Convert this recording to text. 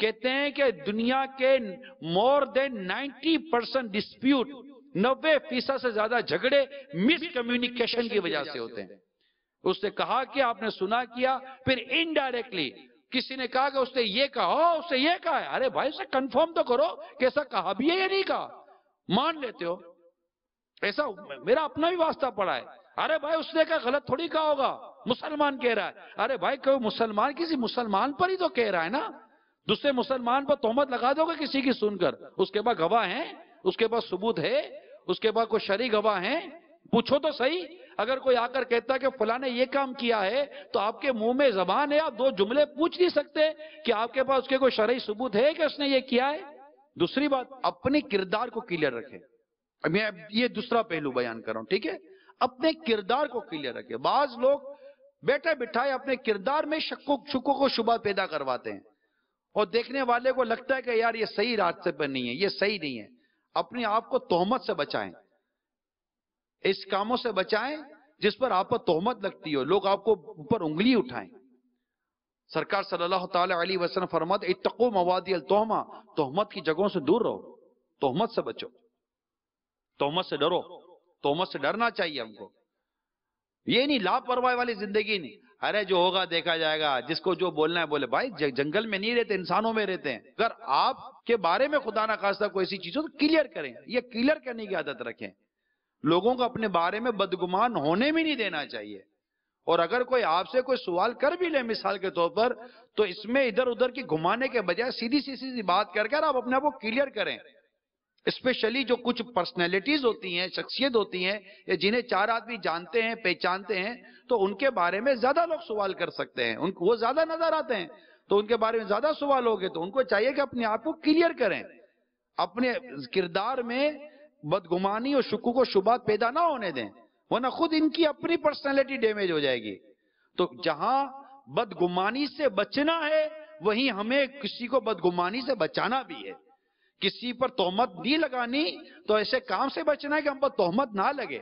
کہتے ہیں کہ دنیا کے مور دین 90% ڈسپیوٹ، 90% سے زیادہ جھگڑے مس کمیونیکیشن کی وجہ سے ہوتے ہیں۔ اس نے کہا کہ آپ نے سنا کیا، پھر انڈائریکٹلی کسی نے کہا کہ اس نے یہ کہا، اس نے یہ کہا ہے، ارے بھائی اسے کنفرم تو کرو کہ ایسا کہا بھی ہے یا نہیں کہا، مان لیتے ہو ایسا میرا اپنا بھی واسطہ پڑا ہے، ارے بھائی اس نے کہا غلط تھوڑی کہا ہوگا، مسلمان کہہ رہا ہے، ارے بھائی کوئی مسلمان کسی مسلمان پر ہی تو کہہ رہا ہے نا، دوسرے مسلمان پر تہمت لگا دو گے کسی کی سن کر، اس کے بعد گواہ ہیں، اس کے بعد ثبوت ہے، اس کے بعد کوئی شرعی گواہ ہیں، پوچھو تو صحیح۔ اگر کوئی آ کر کہتا ہے کہ فلاں نے یہ کام کیا ہے تو آپ کے منہ میں زبان ہے، آپ دو جملے پوچھ نہیں سکتے کہ آپ کے پاس اس کے کوئی شرعی ثبوت ہے کہ اس نے یہ کیا ہے؟ دوسری بات، اپنے کردار کو کلیئر رکھیں۔ میں یہ دوسرا پہلو بیان کر رہا ہوں، ٹھیک ہے؟ اپنے کردار کو کلیئر رکھیں۔ بعض لوگ بیٹھے بٹھائے اپنے کردار میں شکوک و شبہ پیدا کرواتے ہیں اور دیکھنے والے کو لگتا ہے کہ یار یہ صحیح راستے پر نہیں ہے، یہ صحیح نہیں ہے۔ اپنے آپ کو تہمت سے بچائیں، اس کاموں سے بچائیں جس پر آپ پر تہمت لگتی ہو، لوگ آپ کو اوپر انگلی اٹھائیں۔ سرکار صلی اللہ تعالی علیہ وسلم فرماتے اتقوا موادی التہمہ، تہمت کی جگہوں سے دور رہو، تہمت سے بچو، تہمت سے ڈرو، تہمت سے ڈرنا چاہیے ہم کو۔ یہ نہیں لاپرواہی والی زندگی نہیں، ارے جو ہوگا دیکھا جائے گا، جس کو جو بولنا ہے بولے۔ بھائی جنگل میں نہیں رہتے، انسانوں میں رہتے ہیں۔ اگر آپ کے بارے میں خدا نہ خواستہ کوئی ایسی چیز ہو تو کلیئر کریں، یہ کلیئر کرنے کی عادت رکھیں۔ لوگوں کو اپنے بارے میں بدگمان ہونے بھی نہیں دینا چاہیے، اور اگر کوئی آپ سے کوئی سوال کر بھی لے مثال کے طور پر تو اس میں ادھر ادھر کی گھمانے کے بجائے سیدھی سی بات کر کر آپ اپنے آپ کو کلیئر کریں۔ اسپیشلی جو کچھ پرسنالٹیز ہوتی ہیں، شخصیت ہوتی ہیں، یا جنہیں چار آدمی جانتے ہیں پہچانتے ہیں، تو ان کے بارے میں زیادہ لوگ سوال کر سکتے ہیں، ان کو وہ زیادہ نظر آتے ہیں، تو ان کے بارے میں زیادہ سوال ہوگے، تو ان کو چاہیے کہ اپنے آپ کو کلیئر کریں، اپنے کردار میں بدگمانی اور شکوک و شبہات پیدا نہ ہونے دیں، ورنہ خود ان کی اپنی پرسنالٹی ڈیمیج ہو جائے گی۔ تو جہاں بدگمانی سے بچنا ہے وہیں ہمیں کسی کو بدگمانی سے بچانا بھی ہے۔ کسی پر تہمت نہیں لگانی تو ایسے کام سے بچنا ہے کہ ہم پر تہمت نہ لگے۔